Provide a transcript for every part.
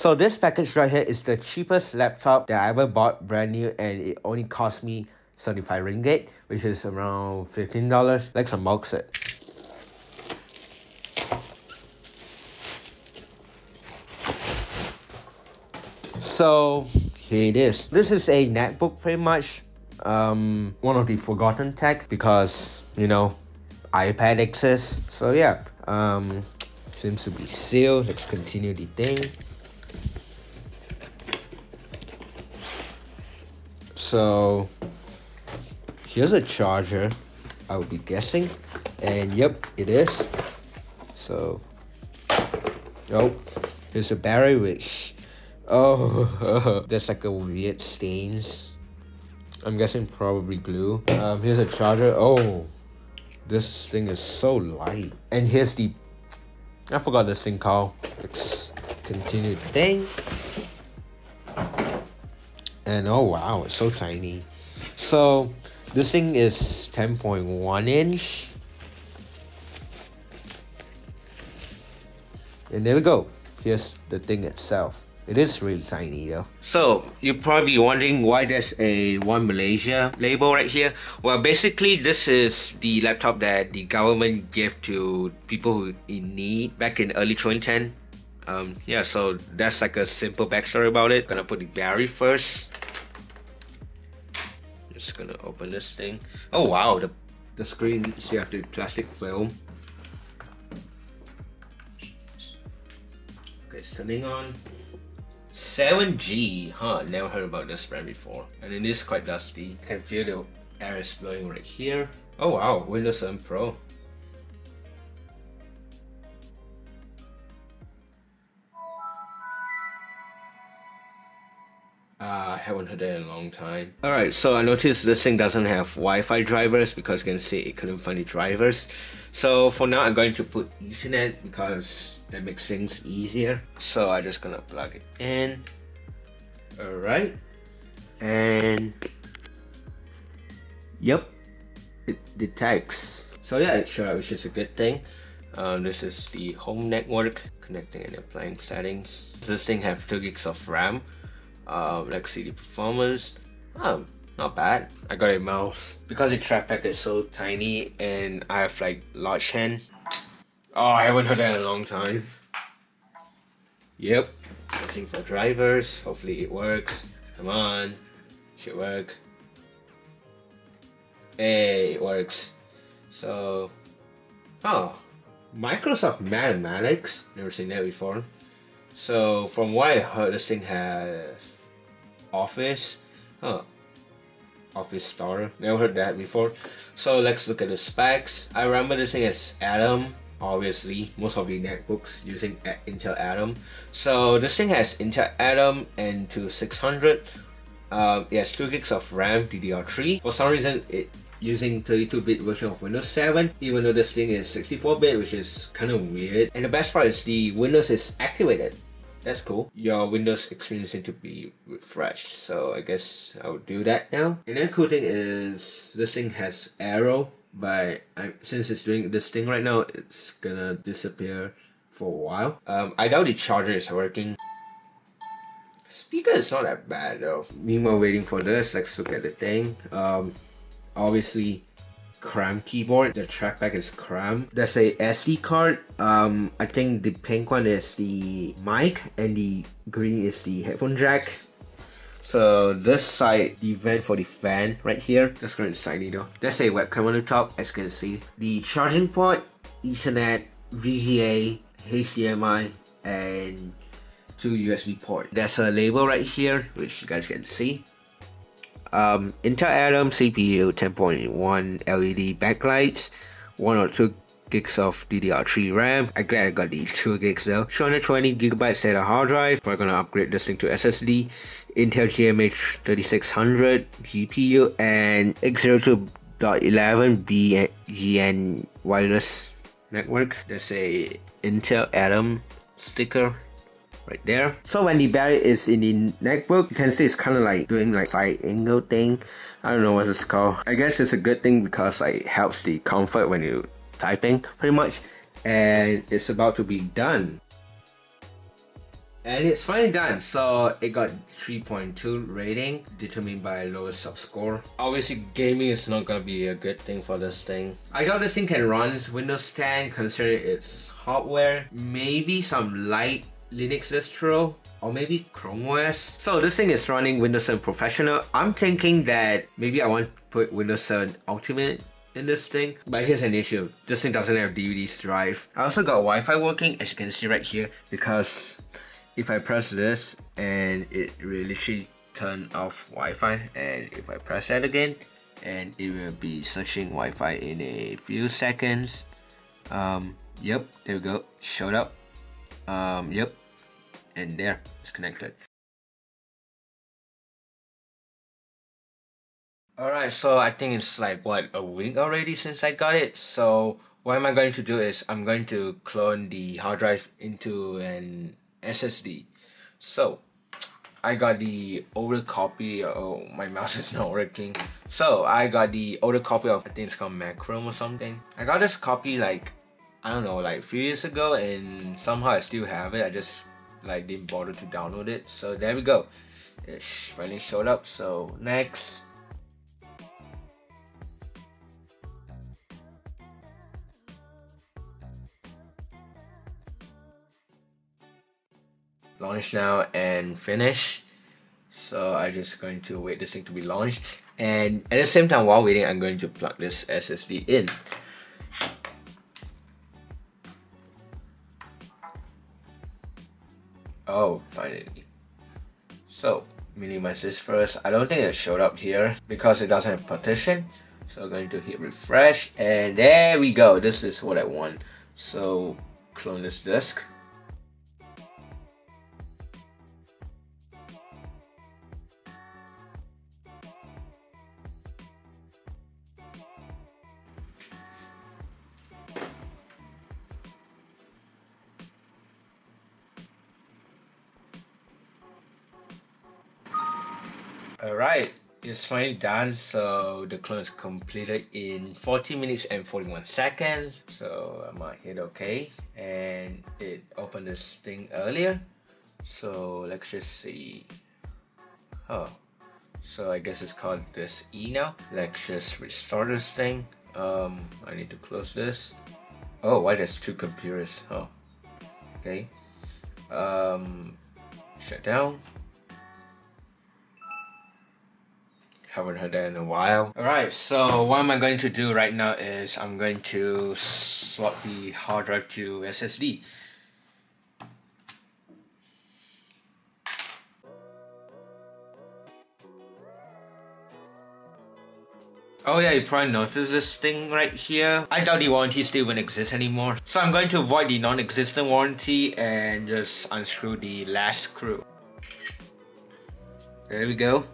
So this package right here is the cheapest laptop that I ever bought brand new, and it only cost me 75 ringgit, which is around $15. Let's unbox it. So here it is. This is a netbook, pretty much one of the forgotten tech, because you know iPad exists. So yeah, seems to be sealed. Let's continue the thing. So here's a charger, I would be guessing, and yep, it is. So oh, here's a battery, which there's like a weird stains. I'm guessing probably glue. Here's a charger. Oh, this thing is so light. And here's the, I forgot this thing called. Let's continue the thing. And oh wow, it's so tiny. So this thing is 10.1 inch. And there we go. Here's the thing itself. It is really tiny though. So you're probably wondering why there's a One Malaysia label right here. Well, basically this is the laptop that the government gave to people who in need back in early 2010. Yeah, so that's like a simple backstory about it. Gonna put the battery first. Just gonna open this thing. Oh wow, the screen, you have the plastic film. Okay, it's turning on. 7G, huh? Never heard about this brand before. And it is quite dusty. I can feel the air is blowing right here. Oh wow, Windows 7 Pro. I haven't heard that in a long time. Alright, so I noticed this thing doesn't have Wi-Fi drivers because you can see it couldn't find the drivers. So for now I'm going to put Ethernet because that makes things easier. So I'm just gonna plug it in. Alright. And yep, it detects. So yeah, it shows, which is a good thing. This is the home network, connecting and applying settings. This thing have 2 gigs of RAM. Let's see the performance. Not bad. I got a mouse because the trackpad is so tiny and I have like large hand. Oh, I haven't heard that in a long time. Yep, looking for drivers. Hopefully it works. Come on, should work. Hey, it works. So, oh, Microsoft Mathematics. Never seen that before. So from what I heard, this thing has Office. Office Star. Never heard that before. So let's look at the specs. I remember this thing as Atom. Obviously, most of the netbooks using Intel Atom. So this thing has Intel Atom and 2600. It has 2 gigs of RAM, DDR3. For some reason, it using 32-bit version of Windows 7, even though this thing is 64-bit, which is kind of weird. And the best part is the Windows is activated. That's cool. Your Windows experience need to be refreshed, so I guess I'll do that now. And then cool thing is this thing has Arrow, but since it's doing this thing right now, it's gonna disappear for a while. I doubt the charger is working. Speaker is not that bad though. Meanwhile, waiting for this, let's look at the thing. Obviously cram keyboard. The trackpad is cram. There's a SD card. I think the pink one is the mic and the green is the headphone jack. So this side, the vent for the fan right here. That's kind of tiny though. There's a webcam on the top, as you can see. The charging port, Ethernet, VGA, HDMI, and 2 USB ports. There's a label right here, which you guys can see. Intel Atom CPU, 10.1 LED backlights, 1 or 2 gigs of DDR3 RAM. I'm glad I got the 2 gigs though. 220 gigabytes SATA hard drive. We're gonna upgrade this thing to SSD. Intel GMH 3600 GPU and 802.11 BGN wireless network. There's a Intel Atom sticker right there. So when the battery is in the netbook, you can see it's kind of like doing like side angle thing. I don't know what it's called. I guess it's a good thing because like, it helps the comfort when you typing pretty much. And it's about to be done. And it's finally done. So it got 3.2 rating, determined by lowest sub-score. Obviously gaming is not gonna be a good thing for this thing. I doubt this thing can run Windows 10 considering its hardware. Maybe some light Linux distro, or maybe Chrome OS. So this thing is running Windows 7 Professional. I'm thinking that maybe I want to put Windows 7 Ultimate in this thing, but here's an issue. This thing doesn't have DVDs drive. I also got Wi-Fi working, as you can see right here, because if I press this and it will literally turn off Wi-Fi, and if I press that again and it will be searching Wi-Fi in a few seconds. Yep, there we go, showed up. Yep, and there, it's connected. Alright, so I think it's like what, a week already since I got it. So what am I going to do is I'm going to clone the hard drive into an SSD. So I got the older copy. Oh, my mouse is not working. So I got the older copy of, I think it's called Macrom or something. I got this copy like, I don't know, like a few years ago, and somehow I still have it. I just like didn't bother to download it. So there we go, it finally showed up. So next, launch now and finish. So I'm just going to wait this thing to be launched, and at the same time while waiting I'm going to plug this SSD in. Oh, finally. So minimize this first. I don't think it showed up here because it doesn't have partition. So I'm going to hit refresh, and there we go. This is what I want. So clone this disk. Alright, it's finally done. So the clone is completed in 40 minutes and 41 seconds. So I might hit OK, and it opened this thing earlier. So let's just see. Oh, so I guess it's called this E now. Let's just restart this thing. I need to close this. Oh, why there's two computers? Oh, okay. Shut down. Haven't heard that in a while. Alright, so what am I going to do right now is I'm going to swap the hard drive to SSD. Oh yeah, you probably noticed this thing right here. I doubt the warranty still even exists anymore. So I'm going to void the non-existent warranty and just unscrew the last screw. There we go.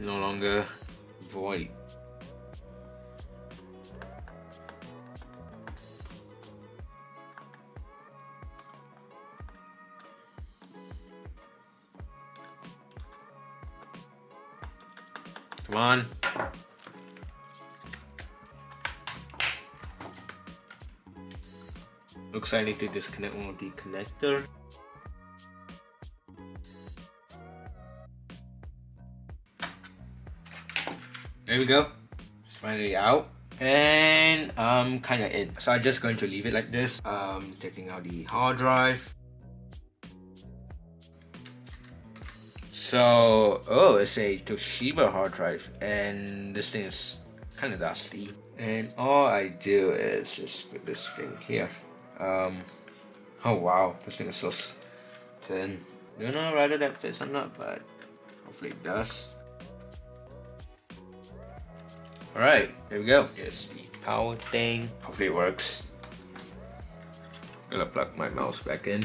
No longer void. Come on. Looks like I need to disconnect one of the connector. There we go, it's finally out, and I'm kind of in. So I'm just going to leave it like this. Taking out the hard drive. So, oh, it's a Toshiba hard drive, and this thing is kind of dusty. And all I do is just put this thing here. Oh wow, this thing is so thin. Don't know whether that fits or not, but hopefully it does. Alright, there we go. Here's the power thing. Hopefully it works. Gonna plug my mouse back in.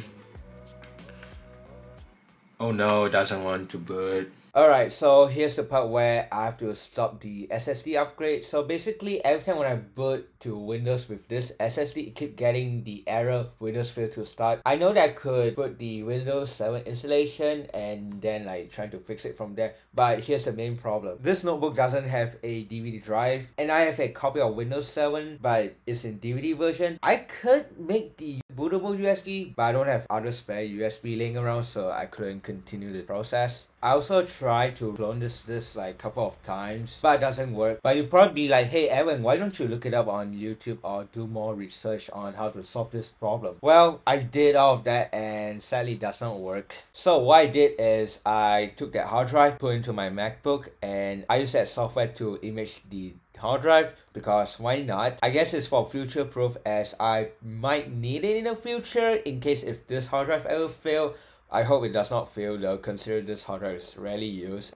Oh no, it doesn't want to boot. Alright, so here's the part where I have to stop the SSD upgrade. So basically, every time when I boot to Windows with this SSD, it keep getting the error Windows failed to start. I know that I could put the Windows 7 installation and then like trying to fix it from there, but here's the main problem. This notebook doesn't have a DVD drive, and I have a copy of Windows 7, but it's in DVD version. I could make the bootable USB, but I don't have other spare USB laying around, so I couldn't continue the process. I also tried to clone this like couple of times, but it doesn't work. But you'll probably be like, hey Evan, why don't you look it up on YouTube or do more research on how to solve this problem? Well, I did all of that and sadly it does not work. So what I did is I took that hard drive, put it into my MacBook, and I used that software to image the hard drive because why not? I guess it's for future proof, as I might need it in the future in case if this hard drive ever fail. I hope it does not fail though, consider this hard drive is rarely used.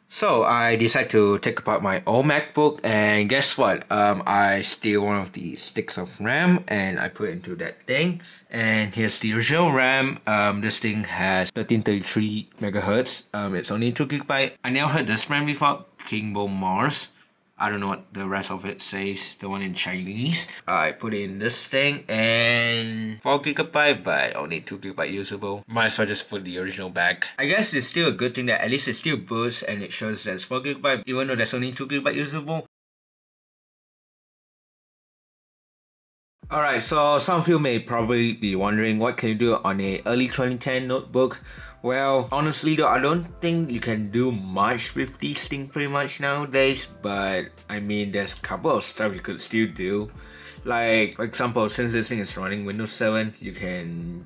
So I decided to take apart my old MacBook, and guess what? I steal one of the sticks of RAM and I put it into that thing. And here's the original RAM. This thing has 1333 megahertz. It's only 2GB. I never heard this brand before, Kingbo Mars. I don't know what the rest of it says, the one in Chinese. I put in this thing and 4GB, but only 2GB usable. Might as well just put the original back. I guess it's still a good thing that at least it still boosts and it shows there's 4GB, even though there's only 2GB usable. Alright, so some of you may probably be wondering what can you do on a early 2010 notebook. Well, honestly though, I don't think you can do much with these things pretty much nowadays, but I mean there's a couple of stuff you could still do. Like, for example, since this thing is running Windows 7, you can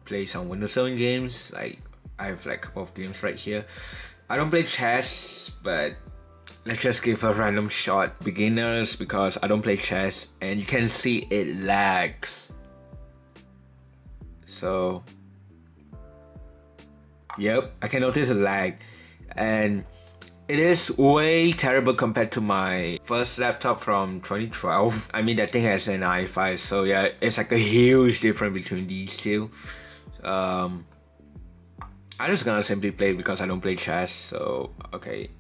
play some Windows 7 games. Like, I have like a couple of games right here. I don't play chess, but let's just give a random shot. Beginners, because I don't play chess, and you can see it lags. So, yep, I can notice a lag, and it is way terrible compared to my first laptop from 2012. I mean, that thing has an i5, so yeah, it's like a huge difference between these two. I'm just gonna simply play because I don't play chess, so okay.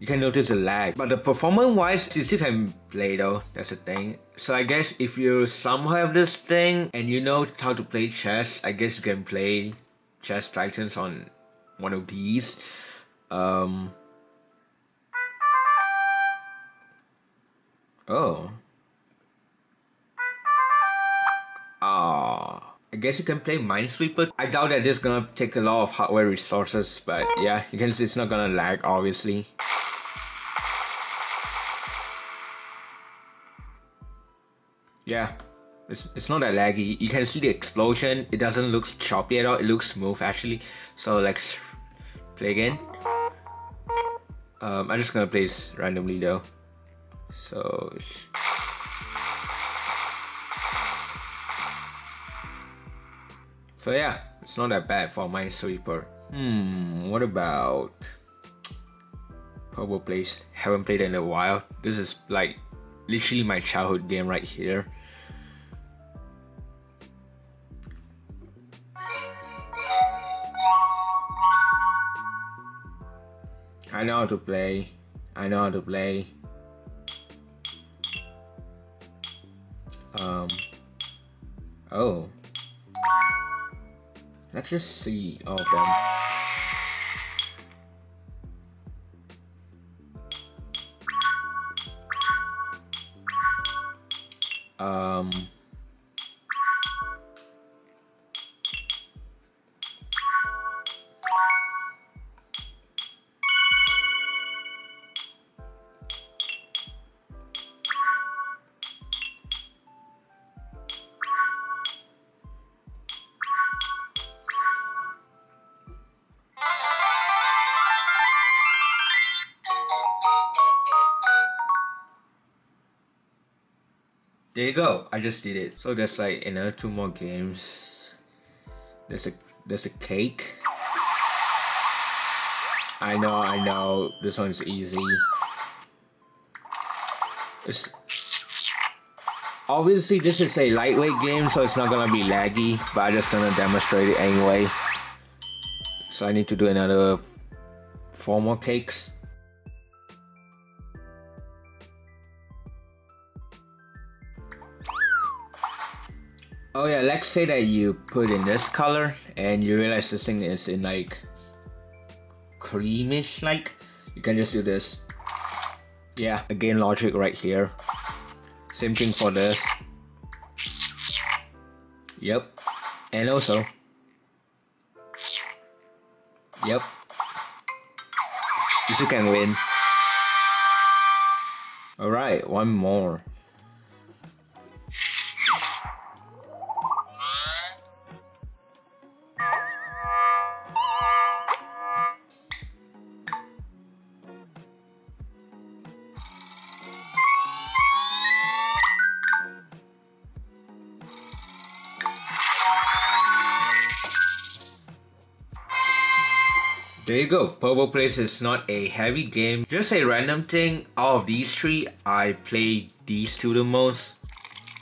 You can notice the lag, but the performance wise, you still can play though, that's the thing. So I guess if you somehow have this thing and you know how to play chess, I guess you can play Chess Titans on one of these. Oh. I guess you can play Minesweeper. I doubt that this is gonna take a lot of hardware resources, but yeah, you can see it's not gonna lag obviously. Yeah, it's not that laggy. You can see the explosion. It doesn't look choppy at all. It looks smooth actually. So let's play again. I'm just gonna play this randomly though. So yeah, it's not that bad for Minesweeper. What about Purple Place? Haven't played it in a while. This is like literally my childhood game right here. I know how to play. I know how to play. Oh. Let's just see all of them. There you go, I just did it. So there's like another 2 more games. There's a cake. I know, this one's easy. It's obviously this is a lightweight game, so it's not gonna be laggy, but I'm just gonna demonstrate it anyway. So I need to do another 4 more cakes. Oh yeah, let's say that you put in this color and you realize this thing is in like creamish like. You can just do this. Yeah, again logic right here. Same thing for this. Yep. And also. Yep. You can win. Alright, one more. There you go. Purple Place is not a heavy game. Just a random thing. Out of these three, I play these two the most.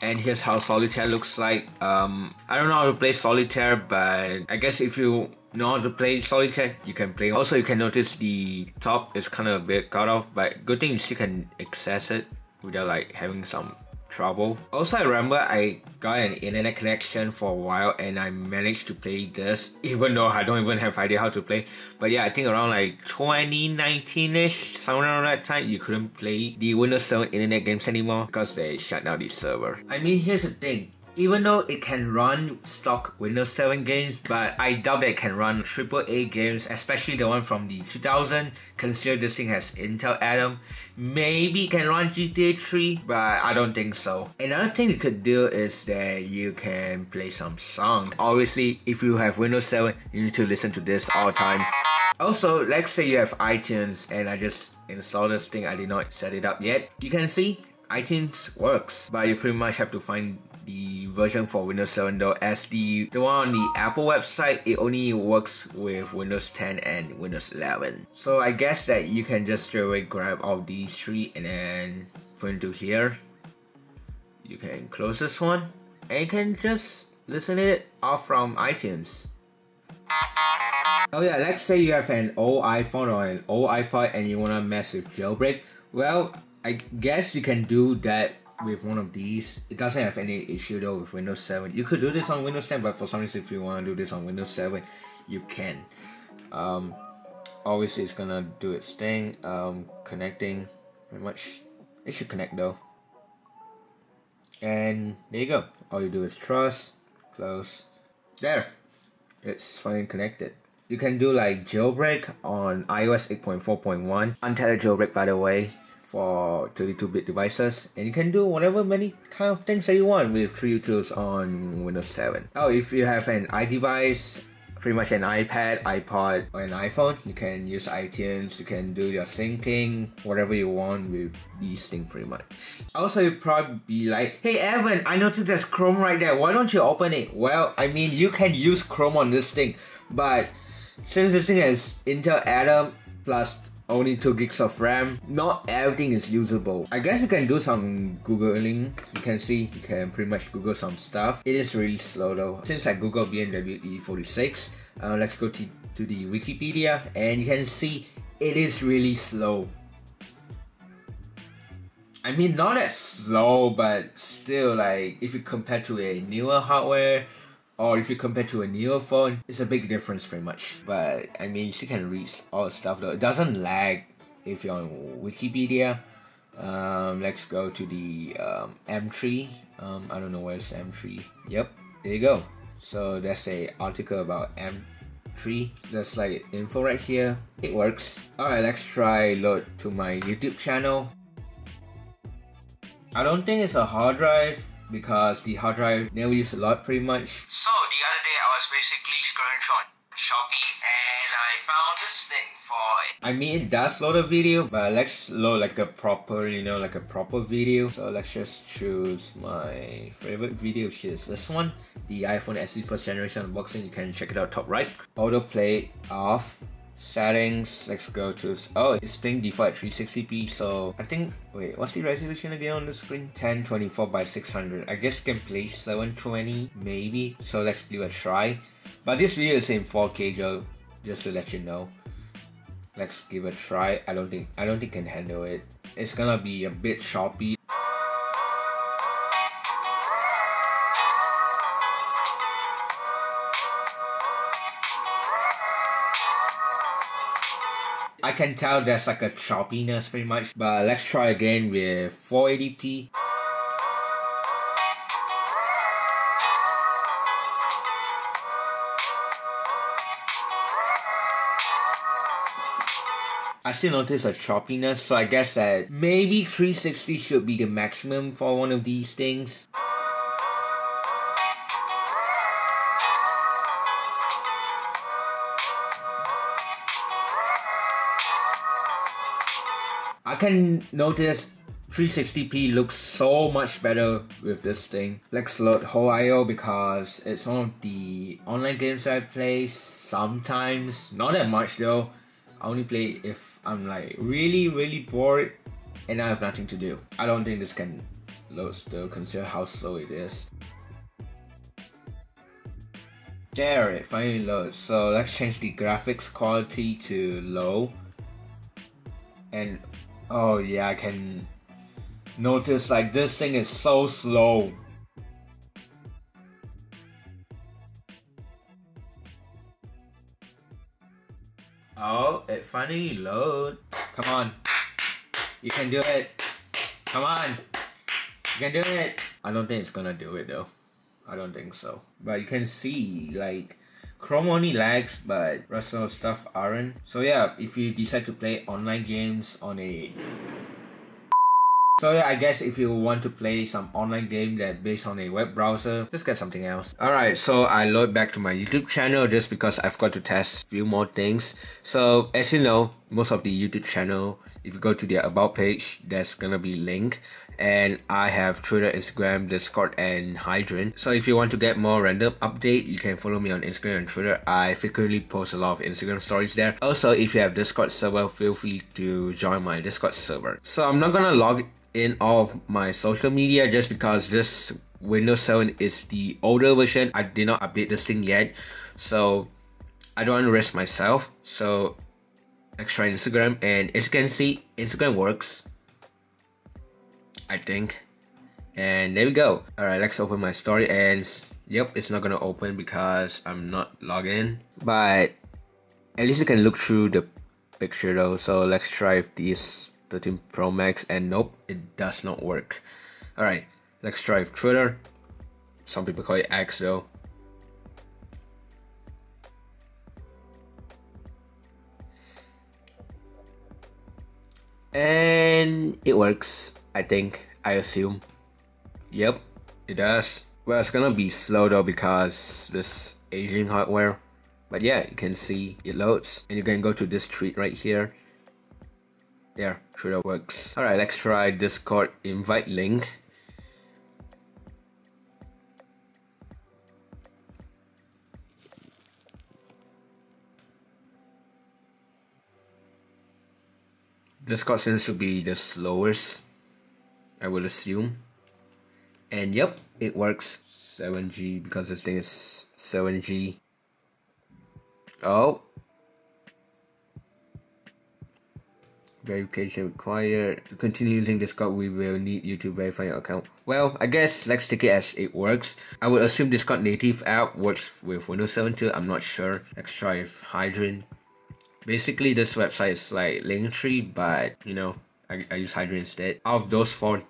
And here's how Solitaire looks like. I don't know how to play Solitaire, but I guess if you know how to play Solitaire, you can play. Also, you can notice the top is kind of a bit cut off, but good thing you still can access it without like having some trouble. Also, I remember I got an internet connection for a while and I managed to play this, even though I don't even have idea how to play. But yeah, I think around like 2019-ish, somewhere around that time, you couldn't play the Windows 7 internet games anymore because they shut down the server. I mean, here's the thing. Even though it can run stock Windows 7 games, but I doubt that it can run AAA games, especially the one from the 2000. Consider this thing has Intel Atom. Maybe it can run GTA 3, but I don't think so. Another thing you could do is that you can play some songs. Obviously, if you have Windows 7, you need to listen to this all the time. Also, let's say you have iTunes and I just installed this thing, I did not set it up yet. You can see iTunes works, but you pretty much have to find the version for Windows 7 though, as the one on the Apple website, it only works with Windows 10 and Windows 11. So I guess that you can just straight away grab all these three and then put into here. You can close this one and you can just listen to it off from iTunes. Oh yeah, let's say you have an old iPhone or an old iPod and you wanna mess with jailbreak. Well, I guess you can do that with one of these. It doesn't have any issue though with Windows 7. You could do this on Windows 10, but for some reason if you want to do this on Windows 7, you can. Obviously it's gonna do its thing. Connecting, pretty much. It should connect though. And there you go. All you do is trust, close. There. It's finally connected. You can do like jailbreak on iOS 8.4.1. Untethered jailbreak, by the way, for 32-bit devices, and you can do whatever many kind of things that you want with 3 utils on Windows 7. Oh, if you have an iDevice, pretty much an iPad, iPod, or an iPhone, you can use iTunes, you can do your syncing, whatever you want with these things pretty much. Also, you'd probably be like, hey Evan, I noticed there's Chrome right there, why don't you open it? Well, I mean, you can use Chrome on this thing, but since this thing has Intel Atom plus only 2 gigs of RAM, not everything is usable. I guess you can do some Googling. You can see, you can pretty much Google some stuff. It is really slow though. Since I Googled BMW E46, let's go to the Wikipedia and you can see it is really slow. I mean, not as slow, but still, like, if you compare to a newer hardware, or if you compare to a newer phone, it's a big difference pretty much. But I mean, you still can read all the stuff though. It doesn't lag if you're on Wikipedia. Let's go to the M3. I don't know where's M3. Yep, there you go. So that's a article about M3. There's like info right here. It works. Alright, let's try load to my YouTube channel. I don't think it's a hard drive, because the hard drive never used a lot pretty much. So the other day I was basically scrolling through Shopee and I found this thing for it. I mean, it does load a video, but let's load like a proper, you know, like a proper video. So let's just choose my favorite video, which is this one, the iPhone SE first generation unboxing. You can check it out top right. Autoplay off. Settings, let's go to, oh, it's playing default at 360p, so I think, wait, what's the resolution again on the screen? 1024 by 600. I guess you can play 720 maybe, so let's give it a try. But this video is in 4K though, just to let you know. Let's give it a try. I don't think it can handle it. It's gonna be a bit choppy. I can tell there's like a choppiness pretty much, but let's try again with 480p. I still notice a choppiness, so I guess that maybe 360 should be the maximum for one of these things. I can notice 360p looks so much better with this thing. Let's load whole IO because it's one of the online games I play sometimes. Not that much though. I only play if I'm like really bored and I have nothing to do. I don't think this can load still, consider how slow it is. There, it finally loads. So let's change the graphics quality to low. And oh yeah, I can notice like this thing is so slow. Oh, it finally loaded. Come on. You can do it. Come on. You can do it. I don't think it's gonna do it though. I don't think so. But you can see like Chrome only lags, but rest of the stuff aren't. So yeah, if you decide to play online games on a... So yeah, I guess if you want to play some online game that based on a web browser, just get something else. Alright, so I load back to my YouTube channel just because I've got to test a few more things. So as you know, most of the YouTube channel, if you go to their about page, there's gonna be link. And I have Twitter, Instagram, Discord, and Hydrant. So if you want to get more random update, you can follow me on Instagram and Twitter. I frequently post a lot of Instagram stories there. Also, if you have Discord server, feel free to join my Discord server. So I'm not gonna log in all of my social media just because this Windows 7 is the older version. I did not update this thing yet, so I don't want to risk myself. So let's try Instagram, and as you can see, Instagram works, I think. And there we go. Alright, let's open my story, and yep, it's not gonna open because I'm not logged in, but at least you can look through the picture though. So let's try this 13 Pro Max, and nope, it does not work. Alright, let's try Twitter. Some people call it X though. And it works, I think, I assume. Yep, it does. Well, it's gonna be slow though because this aging hardware. But yeah, you can see it loads, and you can go to this tweet right here. There, Twitter works. Alright, let's try Discord invite link. Discord seems to be the slowest, I would assume. And yep, it works. 7G because this thing is 7G. Oh. Verification required. To continue using Discord, we will need you to verify your account. Well, I guess let's take it as it works. I would assume Discord native app works with Windows 7 too. I'm not sure. Let's try with Hydrant. Basically, this website is like Linktree, but you know, I use Hydrant instead. Out of those four,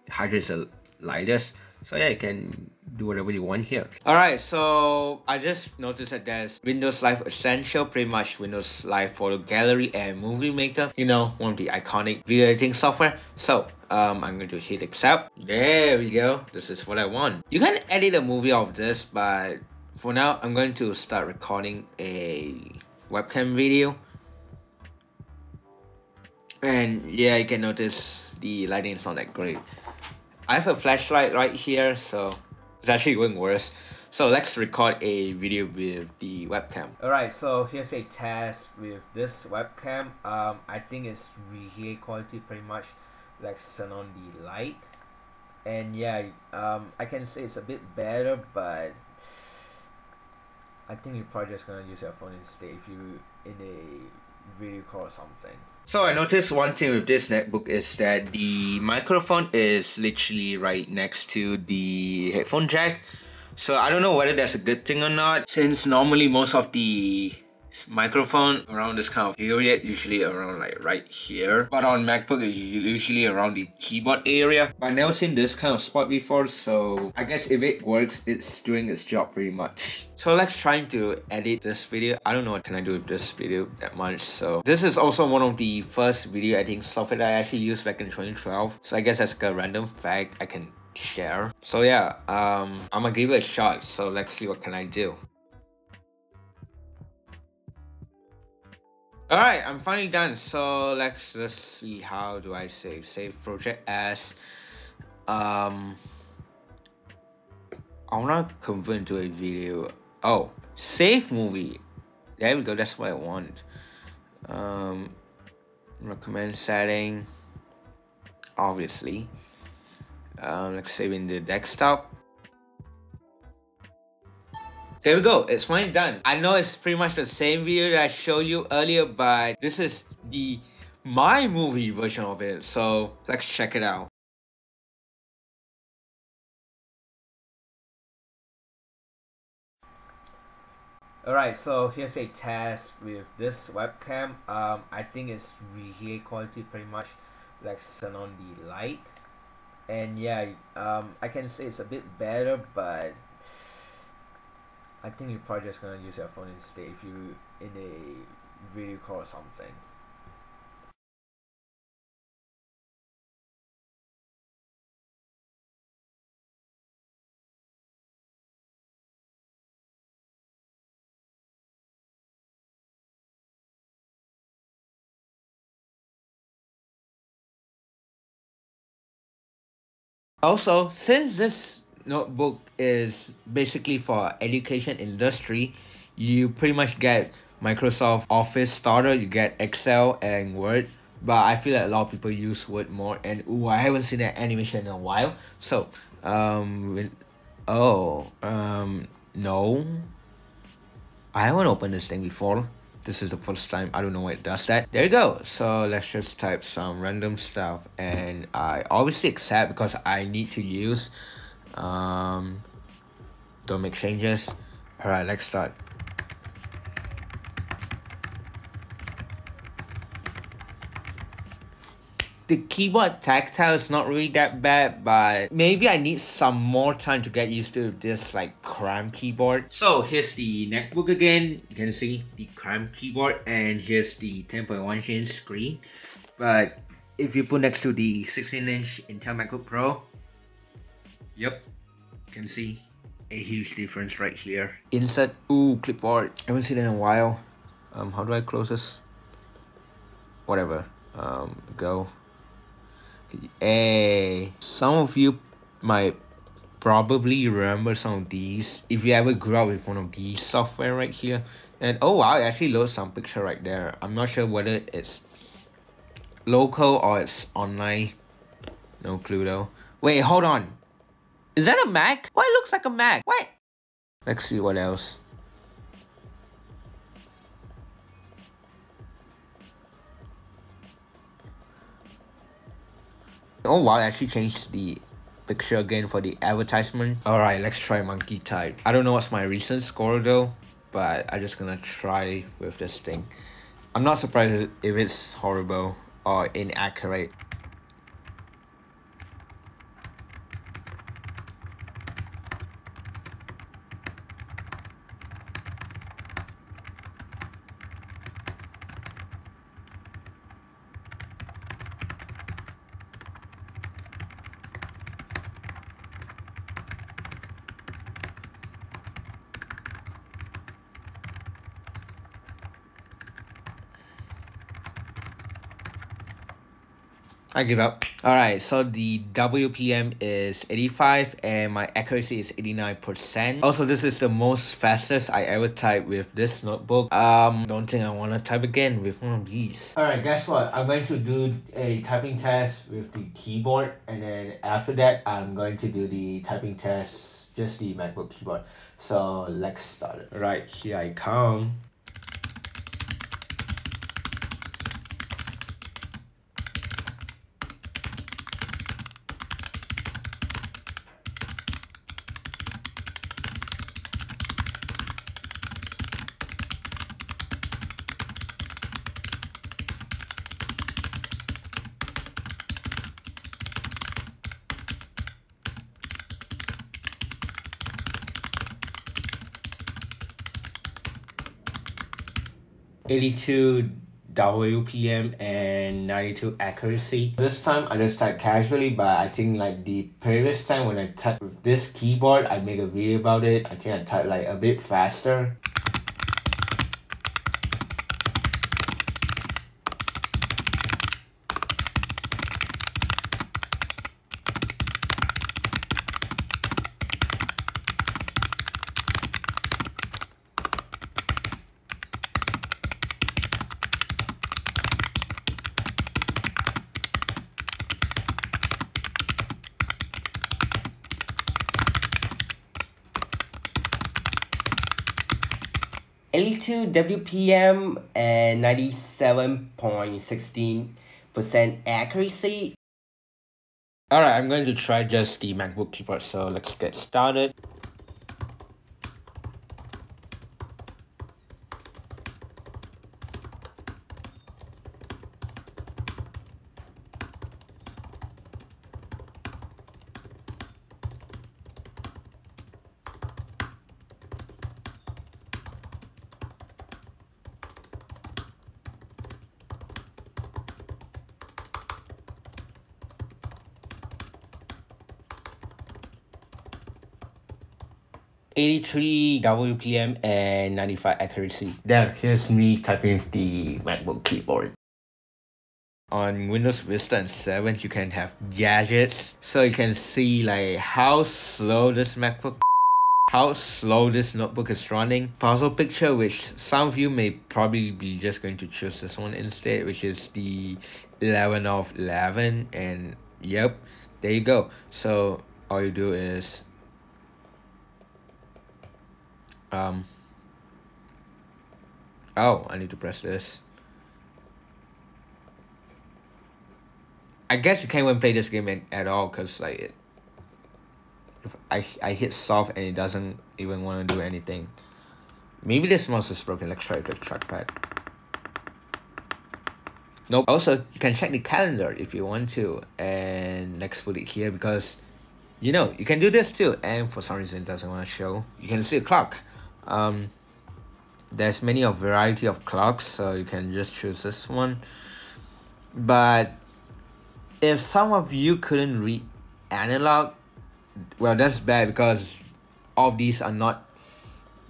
Hydrant is the lightest. So yeah, you can do whatever you want here. Alright, so I just noticed that there's Windows Live Essential, pretty much Windows Live Photo Gallery and Movie Maker. You know, one of the iconic video editing software. So I'm going to hit accept. There we go. This is what I want. You can edit a movie of this, but for now, I'm going to start recording a webcam video. And yeah, you can notice the lighting is not that great. I have a flashlight right here, so it's actually going worse. So let's record a video with the webcam. Alright, so here's a test with this webcam. I think it's VGA quality pretty much. Let's turn on the light. And yeah, I can say it's a bit better, but I think you're probably just gonna use your phone instead if you in a video call or something. So I noticed one thing with this netbook is that the microphone is literally right next to the headphone jack. So I don't know whether that's a good thing or not, since normally most of the microphone around this kind of area, usually around like right here, but on MacBook it's usually around the keyboard area. But I've never seen this kind of spot before, so I guess if it works, it's doing its job pretty much. So let's try to edit this video. I don't know what can I do with this video that much, so this is also one of the first video editing software that I actually used back in 2012, so I guess that's like a random fact I can share. So yeah, I'm gonna give it a shot, so let's see what can I do. Alright, I'm finally done, so let's just see how do I save. Save project as I wanna convert into a video. Oh, save movie. There we go, that's what I want. Recommend setting, obviously. Let's save in the desktop. There we go, it's finally done. I know it's pretty much the same video that I showed you earlier, but this is the my movie version of it, so let's check it out. Alright, so here's a test with this webcam. I think it's VGA quality pretty much. Let's turn on the light. And yeah, I can say it's a bit better, but I think you're probably just gonna use your phone instead if you in a video call or something. Also, since this notebook is basically for education industry, you pretty much get Microsoft Office Starter, you get Excel and Word, but I feel like a lot of people use Word more, and ooh, I haven't seen that animation in a while. So no, I haven't opened this thing before. This is the first time. I don't know why it does that. There you go. So let's just type some random stuff, and I obviously accept because I need to use. Don't make changes. All right, let's start. The keyboard tactile is not really that bad, but maybe I need some more time to get used to this like cram keyboard. So here's the netbook again. You can see the cram keyboard, and here's the 10.1-inch screen. But if you put next to the 16-inch Intel MacBook Pro, yep, you can see a huge difference right here. Insert, ooh, clipboard. I haven't seen that in a while. How do I close this? Whatever. Go. Hey, some of you might probably remember some of these if you ever grew up with one of these software right here. And oh wow, I actually load some picture right there. I'm not sure whether it's local or it's online. No clue though. Wait, hold on. Is that a Mac? Why it looks like a Mac? What? Let's see what else. Oh wow, I actually changed the picture again for the advertisement. Alright, let's try monkey type. I don't know what's my recent score though, but I'm just gonna try with this thing. I'm not surprised if it's horrible or inaccurate. I give up. Alright, so the WPM is 85 and my accuracy is 89%. Also, this is the most fastest I ever typed with this notebook. Don't think I want to type again with one of these. Alright, guess what? I'm going to do a typing test with the keyboard, and then after that, I'm going to do the typing test, just the MacBook keyboard. So let's start it. Alright, here I come. 82 WPM and 92 accuracy. This time I just typed casually, but I think like the previous time when I typed with this keyboard, I made a video about it. I think I typed like a bit faster. Eighty-two WPM and 97.16% accuracy. Alright, I'm going to try just the MacBook keyboard, so let's get started. .83 WPM and 95 accuracy. There, here's me typing with the MacBook keyboard. On Windows Vista and 7, you can have gadgets, so you can see like how slow this notebook is running. Puzzle picture, which some of you may probably be just going to choose this one instead, which is the 11 of 11, and yep, there you go. So all you do is oh, I need to press this. I guess you can't even play this game at all, because like if I hit soft and it doesn't even want to do anything. Maybe this mouse is broken. Let's try the trackpad. Nope. Also, you can check the calendar if you want to, and let's put it here because you know you can do this too, and for some reason it doesn't want to show. You can see the clock. There's many of variety of clocks, so you can just choose this one. But if some of you couldn't read analog, well, that's bad because all of these are not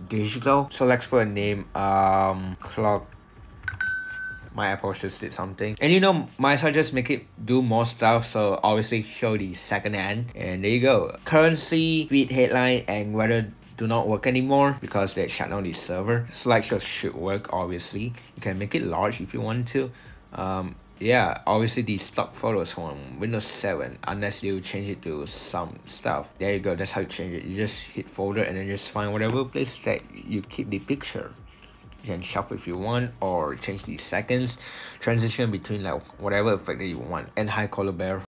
digital. So let's put a name, clock. My Apple just did something, and you know, might as well just make it do more stuff. So obviously show the second hand, and there you go. Currency, feed headline, and weather do not work anymore because they shut down the server. Slideshow should work. Obviously, you can make it large if you want to. Yeah, obviously the stock photos from Windows 7, unless you change it to some stuff. There you go, that's how you change it. You just hit folder and then just find whatever place that you keep the picture. You can shuffle if you want, or change the seconds, transition between like whatever effect that you want, and high color bar.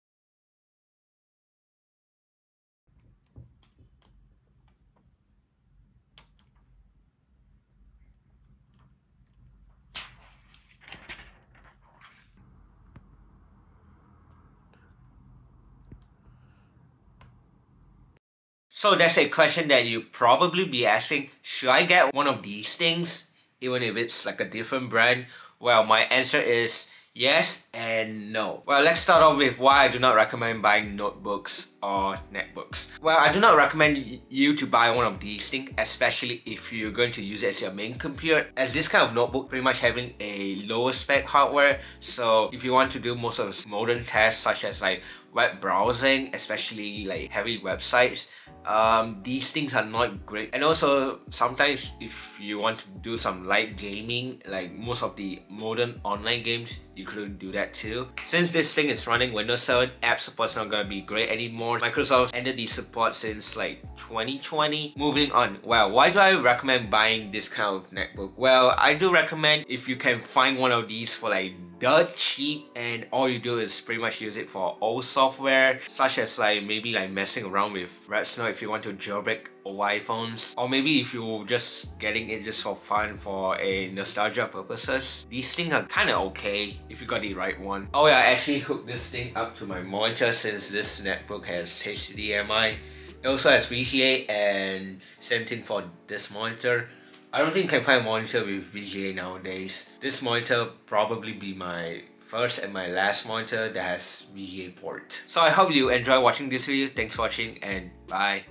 So that's a question that you probably be asking, should I get one of these things even if it's like a different brand? Well, my answer is yes and no. Well, let's start off with why I do not recommend buying notebooks or netbooks. Well, I do not recommend you to buy one of these things, especially if you're going to use it as your main computer, as this kind of notebook pretty much having a lower spec hardware. So if you want to do most of the modern tasks such as like web browsing, especially like heavy websites, these things are not great. And also sometimes if you want to do some light gaming, like most of the modern online games, you couldn't do that too. Since this thing is running Windows 7, app support's not gonna be great anymore. Microsoft ended the support since like 2020. Moving on, well, why do I recommend buying this kind of netbook? Well, I do recommend if you can find one of these for like dirt cheap, and all you do is pretty much use it for old software, such as like maybe like messing around with Red Snow if you want to jailbreak old iPhones, or maybe if you're just getting it just for fun for a nostalgia purposes. These things are kind of okay if you got the right one. Oh yeah, I actually hooked this thing up to my monitor since this netbook has HDMI. It also has VGA, and same thing for this monitor. I don't think you can find a monitor with VGA nowadays. This monitor probably be my first and my last monitor that has VGA port. So I hope you enjoy watching this video. Thanks for watching and bye.